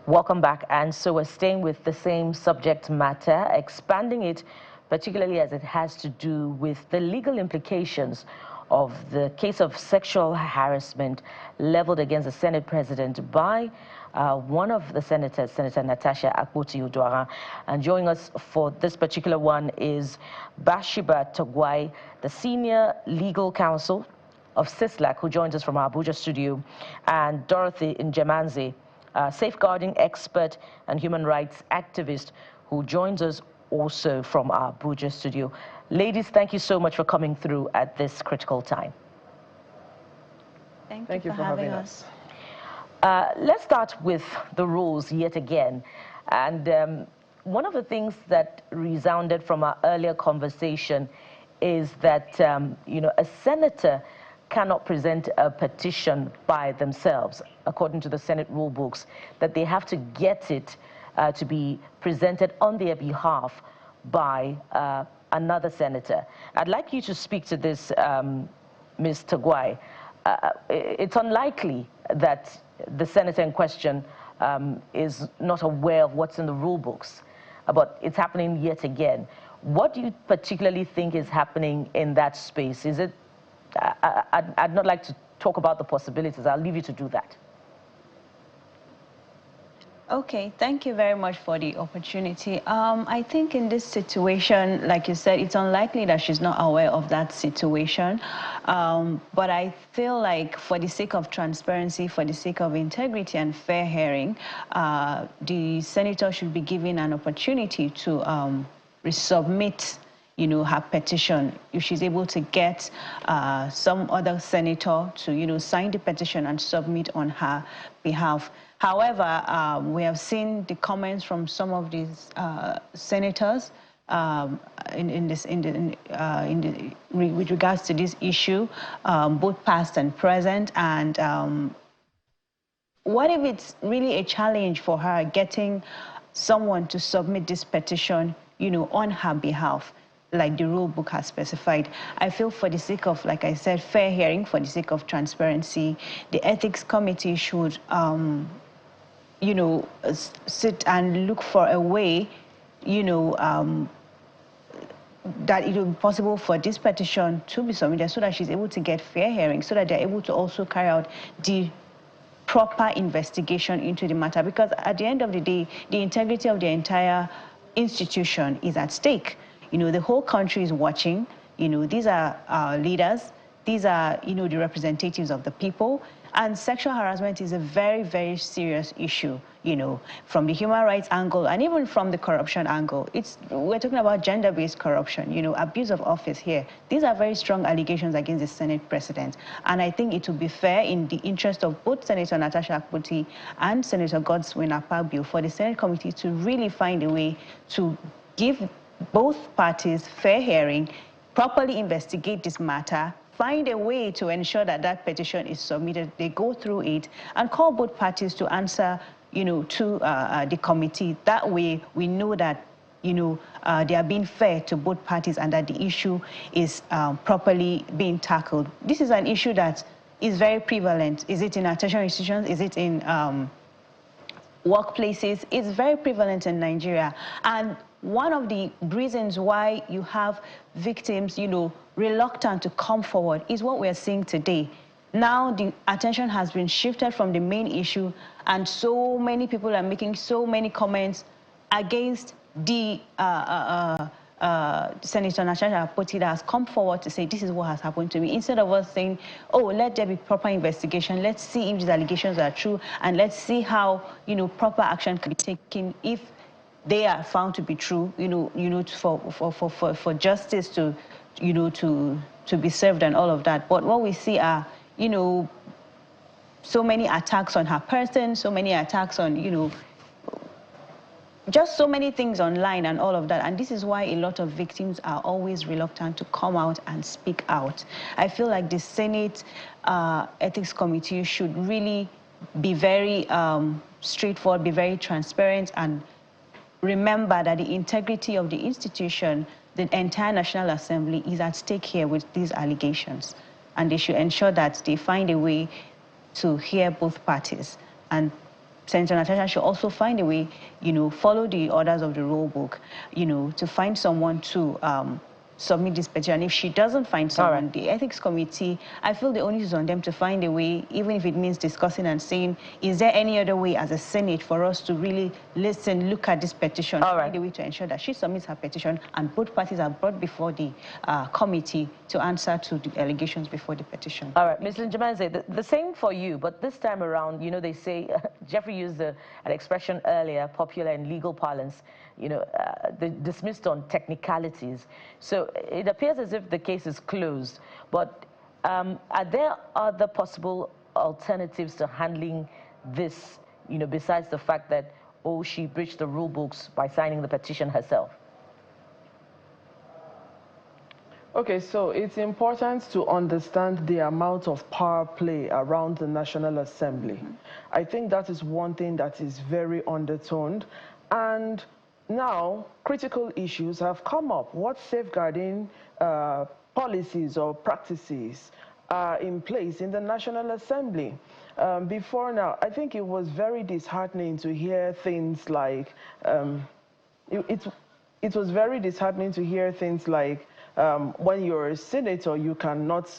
Welcome back. And so we're staying with the same subject matter, expanding it, particularly as it has to do with the legal implications of the case of sexual harassment leveled against the Senate president by one of the senators, Senator Natasha Akpoti. And joining us for this particular one is Bathsheba Togwai, the senior legal counsel of CISLAC, who joins us from our Abuja studio, and Dorothy Njemanze, safeguarding expert and human rights activist, who joins us also from our Abuja studio. Ladies, thank you so much for coming through at this critical time. Thank you for having us. Let's start with the rules yet again. And one of the things that resounded from our earlier conversation is that, a senator cannot present a petition by themselves, according to the Senate rule books, that they have to get it to be presented on their behalf by another senator. I'd like you to speak to this, Ms. Togwai. It's unlikely that the senator in question is not aware of what's in the rule books, but it's happening yet again. What do you particularly think is happening in that space? Is it, I'd not like to talk about the possibilities. I'll leave you to do that. Okay, thank you very much for the opportunity. I think in this situation, like you said, it's unlikely that she's not aware of that situation. But I feel like for the sake of transparency, for the sake of integrity and fair hearing, the senator should be given an opportunity to resubmit her petition. If she's able to get some other senator to, sign the petition and submit on her behalf. However, we have seen the comments from some of these senators with regards to this issue, both past and present. And what if it's really a challenge for her getting someone to submit this petition, on her behalf, like the rule book has specified? I feel for the sake of, like I said, fair hearing, for the sake of transparency, the ethics committee should sit and look for a way, that it will be possible for this petition to be submitted so that she's able to get fair hearing, so that they're able to also carry out the proper investigation into the matter. Because at the end of the day, the integrity of the entire institution is at stake. The whole country is watching. These are our leaders. These are, the representatives of the people. And sexual harassment is a very, very serious issue, from the human rights angle and even from the corruption angle. We're talking about gender-based corruption, abuse of office here. These are very strong allegations against the Senate president. And I think it would be fair in the interest of both Senator Natasha Akpoti and Senator Akpabio for the Senate committee to really find a way to give both parties fair hearing, properly investigate this matter, find a way to ensure that that petition is submitted, they go through it, and call both parties to answer, to the committee. That way, we know that, they are being fair to both parties and that the issue is properly being tackled. This is an issue that is very prevalent. Is it in our tertiary institutions? Is it in workplaces? It's very prevalent in Nigeria. And one of the reasons why you have victims, reluctant to come forward is what we're seeing today. Now the attention has been shifted from the main issue, and so many people are making so many comments against the Senator Natasha Akpoti that has come forward to say, this is what has happened to me, instead of us saying, oh, let there be proper investigation, let's see if these allegations are true, and let's see how, proper action can be taken if they are found to be true, for justice to, to be served and all of that. But what we see are, so many attacks on her person, so many attacks on, just so many things online and all of that. And this is why a lot of victims are always reluctant to come out and speak out. I feel like the Senate Ethics Committee should really be very straightforward, be very transparent, and remember that the integrity of the institution, the entire National Assembly, is at stake here with these allegations. And they should ensure that they find a way to hear both parties and Senator Natasha should also find a way, follow the orders of the rule book, to find someone to submit this petition. If she doesn't find someone, the ethics committee, I feel the onus is on them to find a way, even if it means discussing and saying, is there any other way as a Senate for us to really listen, look at this petition, find a way to ensure that she submits her petition and both parties are brought before the committee to answer to the allegations before the petition. All right, Ms. Linjamanze, the same for you, but this time around, they say, Jeffrey used an expression earlier, popular in legal parlance, dismissed on technicalities. So it appears as if the case is closed, but are there other possible alternatives to handling this, besides the fact that, she breached the rule books by signing the petition herself? Okay, so it's important to understand the amount of power play around the National Assembly. I think that is one thing that is very undertoned. And now, critical issues have come up. What safeguarding policies or practices are in place in the National Assembly? Before now, I think it was very disheartening to hear things like, it was very disheartening to hear things like, when you're a senator, you cannot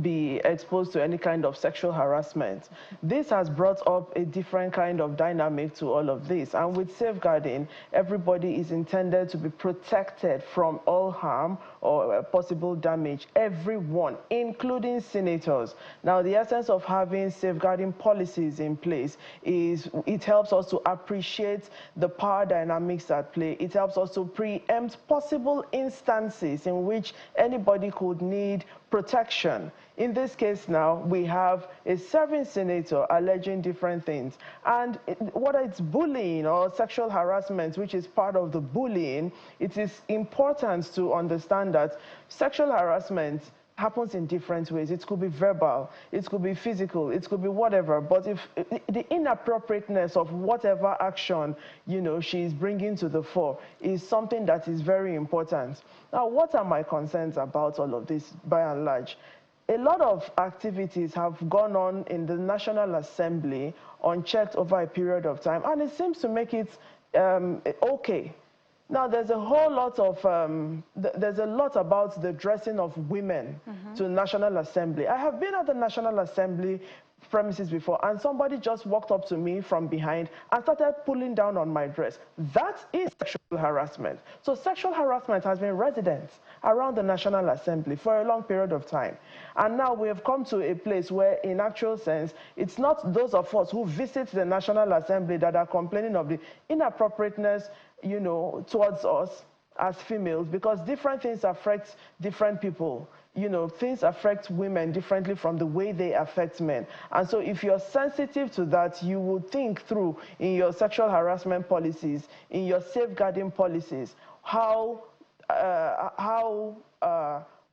be exposed to any kind of sexual harassment. This has brought up a different kind of dynamic to all of this. And with safeguarding, everybody is intended to be protected from all harm or possible damage. Everyone, including senators. Now, the essence of having safeguarding policies in place is it helps us to appreciate the power dynamics at play. It helps us to preempt possible instances in which anybody could need protection. In this case now, we have a serving senator alleging different things. And whether it's bullying or sexual harassment, which is part of the bullying, it is important to understand that sexual harassment happens in different ways. It could be verbal, it could be physical, it could be whatever. But if the inappropriateness of whatever action, she's bringing to the fore is something that is very important. Now, what are my concerns about all of this by and large? A lot of activities have gone on in the National Assembly unchecked over a period of time, and it seems to make it okay. Now, there's a whole lot of, there's a lot about the dressing of women to the National Assembly. I have been at the National Assembly premises before, and somebody just walked up to me from behind and started pulling down on my dress. That is sexual harassment. So sexual harassment has been resident around the National Assembly for a long period of time. And now we have come to a place where, in actual sense, it's not those of us who visit the National Assembly that are complaining of the inappropriateness, towards us as females, because different things affect different people. Things affect women differently from the way they affect men. And so if you're sensitive to that, you would think through in your sexual harassment policies, in your safeguarding policies,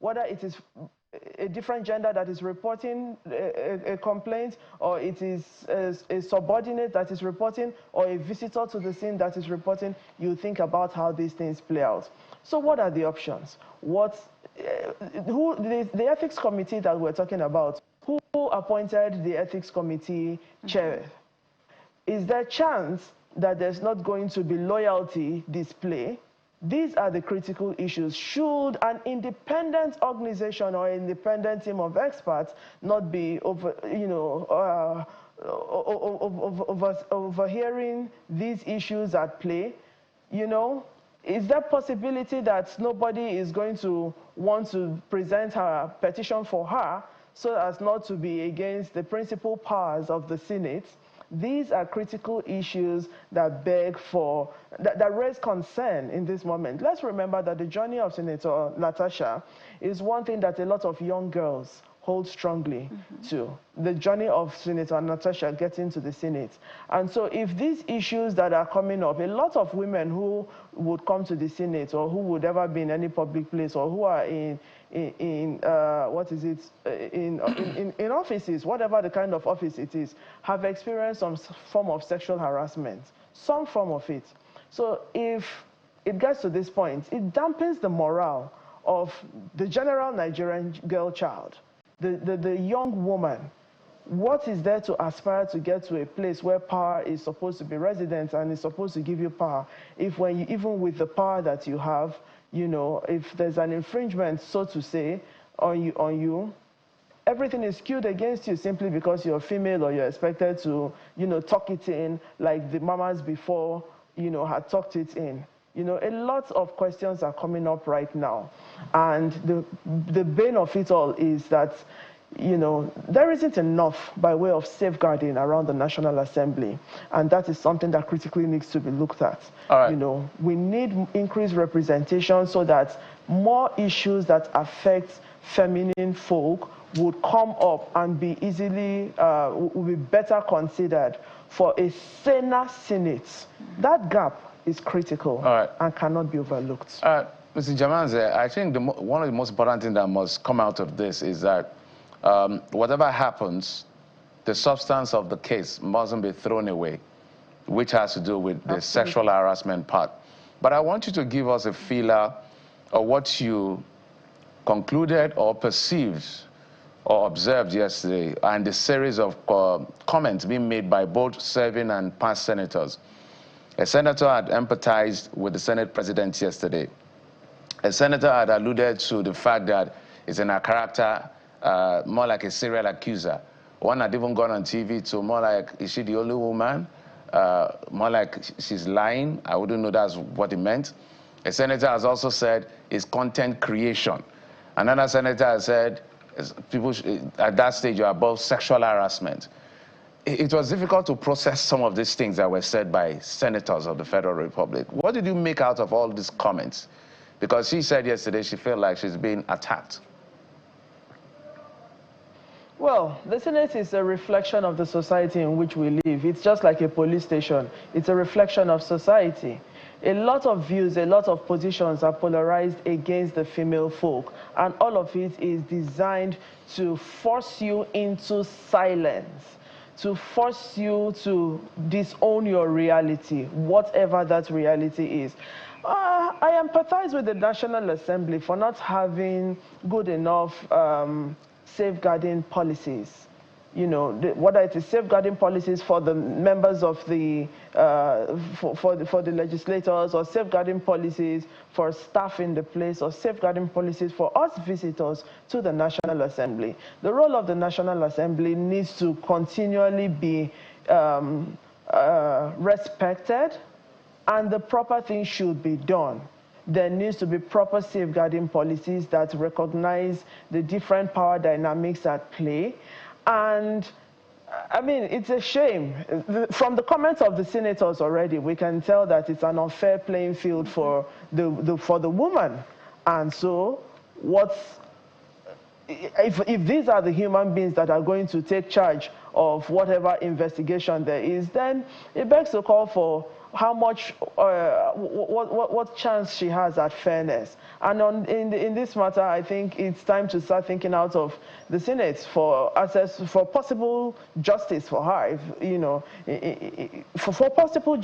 whether it is a different gender that is reporting a complaint, or it is a subordinate that is reporting, or a visitor to the scene that is reporting, you think about how these things play out. So what are the options? The ethics committee that we're talking about, who appointed the ethics committee chair? Is there a chance that there's not going to be loyalty display? These are the critical issues. Should an independent organization or independent team of experts not be overhearing these issues at play? Is there possibility that nobody is going to want to present her petition for her so as not to be against the principal powers of the Senate? These are critical issues that that raise concern in this moment. Let's remember that the journey of Senator Natasha is one thing that a lot of young girls hold strongly to, the journey of Senator Natasha getting to the Senate. And so if these issues that are coming up, a lot of women who would come to the Senate or who would ever be in any public place or who are in offices, whatever the kind of office it is, have experienced some form of sexual harassment, some form of it. So if it gets to this point, it dampens the morale of the general Nigerian girl child, the young woman what is there to aspire to get to a place where power is supposed to be resident and is supposed to give you power, if when you, even with the power that you have, you know, if there's an infringement, so to say, on you, everything is skewed against you simply because you're female or you're expected to, you know, tuck it in like the mamas before, you know, had tucked it in. You know, a lot of questions are coming up right now. And the bane of it all is that, you know, there isn't enough by way of safeguarding around the National Assembly. And that is something that critically needs to be looked at. All right. You know, we need increased representation so that more issues that affect feminine folk would come up and be easily, would be better considered for a saner Senate. That gap is critical and cannot be overlooked. Mr. Jamanze, I think one of the most important things that must come out of this is that whatever happens, the substance of the case mustn't be thrown away, which has to do with the sexual harassment part. But I want you to give us a feeler of what you concluded or perceived or observed yesterday and the series of comments being made by both serving and past senators. A senator had empathized with the Senate president yesterday. A senator had alluded to the fact that he's in a character more like a serial accuser. One had even gone on TV to more like, is she the only woman? More like she's lying. I wouldn't know that's what it meant. A senator has also said it's content creation. Another senator has said, people at that stage are above sexual harassment. It was difficult to process some of these things that were said by senators of the Federal Republic. What did you make out of all these comments? Because she said yesterday she felt like she's being attacked. Well, the Senate is a reflection of the society in which we live. It's just like a police station. It's a reflection of society. A lot of views, a lot of positions are polarized against the female folk, and all of it is designed to force you into silence, to force you to disown your reality, whatever that reality is. I empathize with the National Assembly for not having good enough safeguarding policies. You know, whether it is safeguarding policies for the members of the, for the legislators, or safeguarding policies for staff in the place, or safeguarding policies for us visitors to the National Assembly. The role of the National Assembly needs to continually be respected, and the proper thing should be done. There needs to be proper safeguarding policies that recognize the different power dynamics at play. And I mean, it's a shame. From the comments of the senators already, we can tell that it's an unfair playing field for the woman. And so, if these are the human beings that are going to take charge of whatever investigation there is, then it begs to call for how much, what chance she has at fairness. And in this matter, I think it's time to start thinking out of the Senate for access, for possible justice for her. If, you know, for possible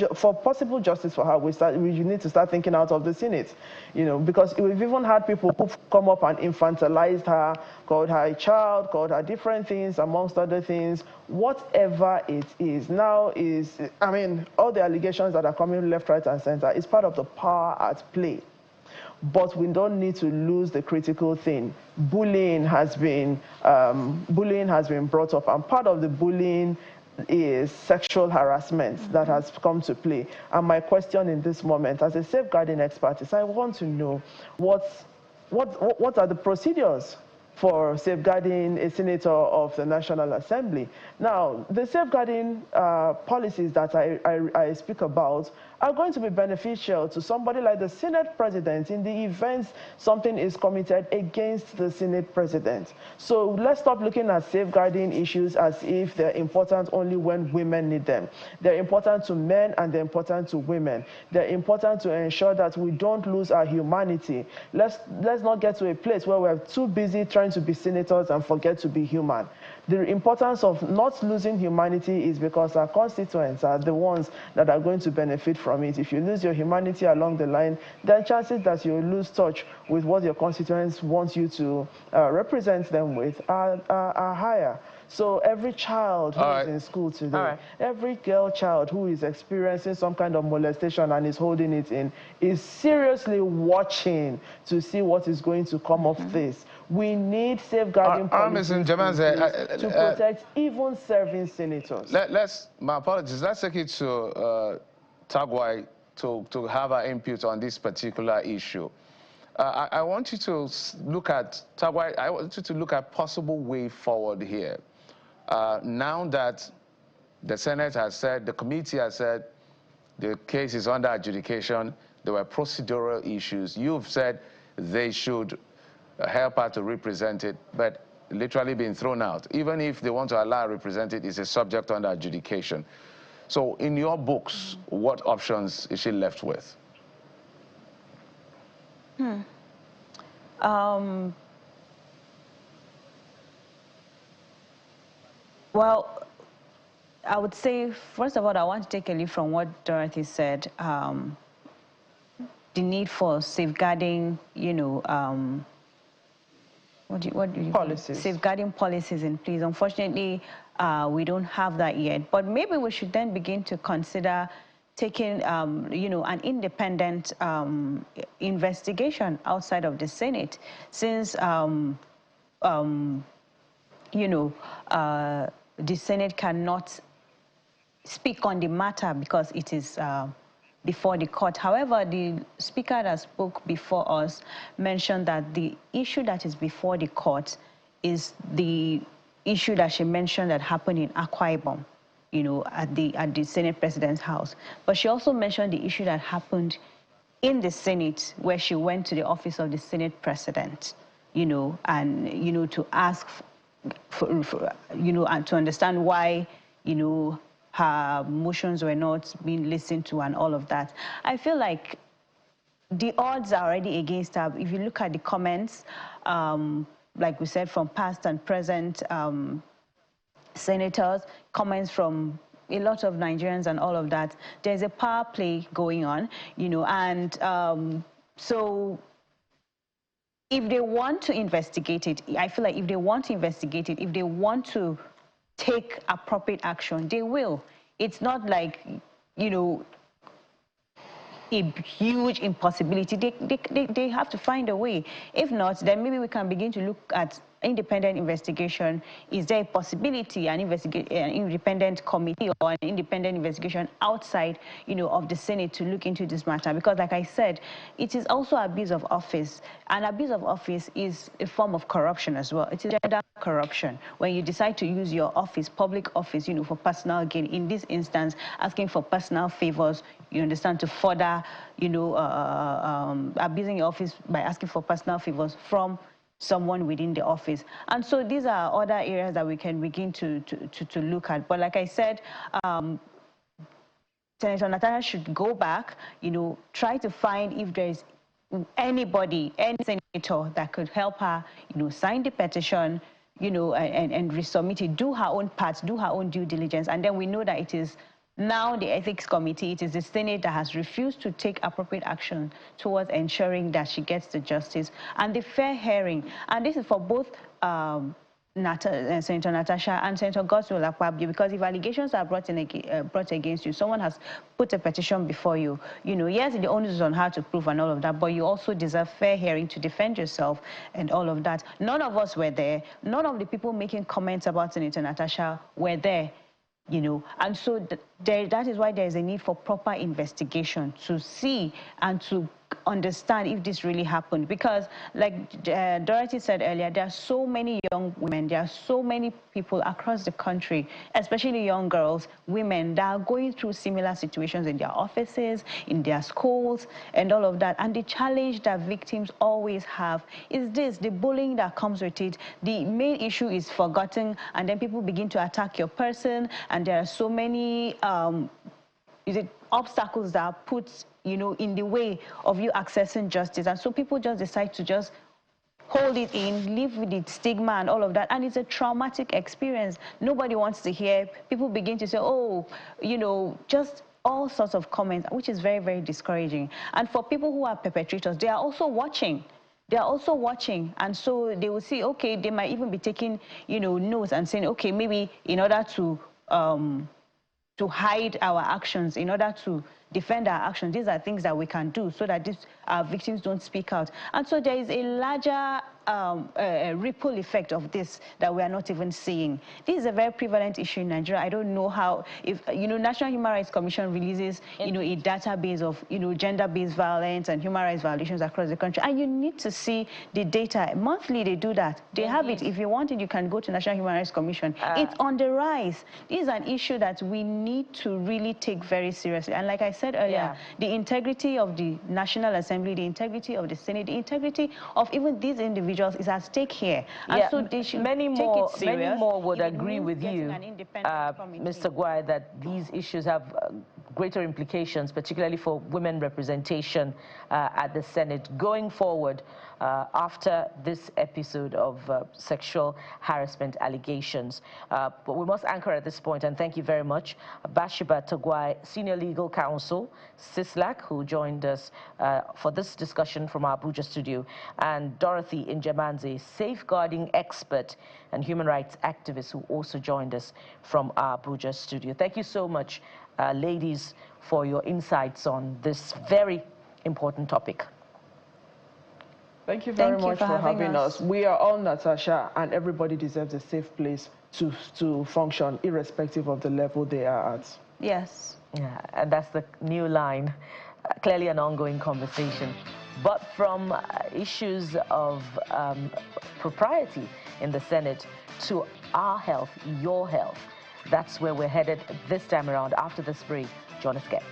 justice for her, we need to start thinking out of the Senate. You know, because we've even had people who've come up and infantilized her, called her a child, called her different things, amongst other things. Whatever it is now is, I mean, all the allegations that are coming left, right, and center is part of the power at play. But we don't need to lose the critical thing. Bullying has been brought up, and part of the bullying is sexual harassment that has come to play. And my question in this moment, as a safeguarding expert, is I want to know what are the procedures for safeguarding a senator of the National Assembly. Now, the safeguarding policies that I speak about are going to be beneficial to somebody like the Senate president in the event something is committed against the Senate president. So let's stop looking at safeguarding issues as if they're important only when women need them. They're important to men and they're important to women. They're important to ensure that we don't lose our humanity. Let's not get to a place where we're too busy trying to be senators and forget to be human. The importance of not losing humanity is because our constituents are the ones that are going to benefit from it. If you lose your humanity along the line, then chances that you lose touch with what your constituents want you to represent them with are higher. So every child who is in school today, every girl child who is experiencing some kind of molestation and is holding it in, is seriously watching to see what is going to come of this. We need safeguarding policies to protect even serving senators. My apologies, let's take it to Tagwai to have our input on this particular issue. I want you to look at, Tagwai, I want you to look at possible way forward here. Now that the Senate has said, the committee has said, the case is under adjudication, there were procedural issues. You've said they should help her to represent it, but literally being thrown out. Even if they want to allow her to represent it, it's a subject under adjudication. So in your books, what options is she left with? Well, I would say, first of all, I want to take a lead from what Dorothy said. The need for safeguarding, you know, policies. Safeguarding policies in place. Unfortunately, we don't have that yet. But maybe we should then begin to consider taking, you know, an independent investigation outside of the Senate, since, you know, the Senate cannot speak on the matter because it is before the court. However, the speaker that spoke before us mentioned that the issue that is before the court is the issue that she mentioned that happened in Akwa Ibom, you know, at the Senate President's house. But she also mentioned the issue that happened in the Senate, where she went to the office of the Senate President, you know, and, you know, to ask for, you know, and to understand why, you know, her motions were not being listened to and all of that. I feel like the odds are already against her. If you look at the comments, like we said, from past and present senators, comments from a lot of Nigerians and all of that, there's a power play going on, you know, and so if they want to investigate it, I feel like if they want to investigate it, if they want to take appropriate action, they will. It's not like, you know, a huge impossibility. They have to find a way. If not, then maybe we can begin to look at independent investigation. Is there a possibility an independent committee or an independent investigation outside, you know, of the Senate to look into this matter? Because, like I said, it is also abuse of office, and abuse of office is a form of corruption as well. It is gender corruption when you decide to use your office, public office, you know, for personal gain. In this instance, asking for personal favors, you understand, to further, you know, abusing your office by asking for personal favors from someone within the office. And so these are other areas that we can begin to look at. But like I said, Senator Natasha should go back, you know, try to find if there is anybody, any senator that could help her, you know, sign the petition, you know, and resubmit it, do her own part, do her own due diligence. And then we know that it is now the Ethics Committee, it is the Senate that has refused to take appropriate action towards ensuring that she gets the justice and the fair hearing. And this is for both Senator Natasha and Senator Akpabio, because if allegations are brought against you, someone has put a petition before you, you know, yes, the onus is on her to prove and all of that, but you also deserve fair hearing to defend yourself and all of that. None of us were there. None of the people making comments about Senator Natasha were there, you know, and so that is why there is a need for proper investigation to see and to understand if this really happened. Because like Dorothy said earlier, there are so many young women, there are so many people across the country, especially young girls, women, that are going through similar situations in their offices, in their schools, and all of that. And the challenge that victims always have is this, the bullying that comes with it. The main issue is forgotten, and then people begin to attack your person, and there are so many obstacles that are put, you know, in the way of you accessing justice. And so people just decide to just hold it in, live with the stigma and all of that. And it's a traumatic experience. Nobody wants to hear. People begin to say, oh, you know, just all sorts of comments, which is very, very discouraging. And for people who are perpetrators, they are also watching. they are also watching, and so they will see, okay, they might even be taking, notes and saying, okay, maybe in order to hide our actions, in order to defend our actions, these are things that we can do so that our victims don't speak out. And so there is a larger ripple effect of this that we are not even seeing. This is a very prevalent issue in Nigeria. I don't know how, if, National Human Rights Commission releases, a database of, gender-based violence and human rights violations across the country. And you need to see the data. Monthly, they do that. They have it. If you want it, you can go to National Human Rights Commission. It's on the rise. This is an issue that we need to really take very seriously. And like I said earlier, the integrity of the National Assembly, the integrity of the Senate, the integrity of even these individuals is at stake here. And so they should many more would agree with you, Mr. Gwai, that these issues have greater implications, particularly for women representation at the Senate going forward after this episode of sexual harassment allegations. But we must anchor at this point, and thank you very much. Bathsheba Togwai, Senior Legal Counsel, CISLAC, who joined us for this discussion from our Abuja studio, and Dorothy Injemanze, safeguarding expert and human rights activist, who also joined us from our Abuja studio. Thank you so much, ladies, for your insights on this very important topic. Thank you very much for having us. We are all Natasha, and everybody deserves a safe place to function, irrespective of the level they are at. Yes. Yeah, and that's the new line. Clearly an ongoing conversation. But from issues of propriety in the Senate to our health, your health, that's where we're headed this time around. After this break, join us again.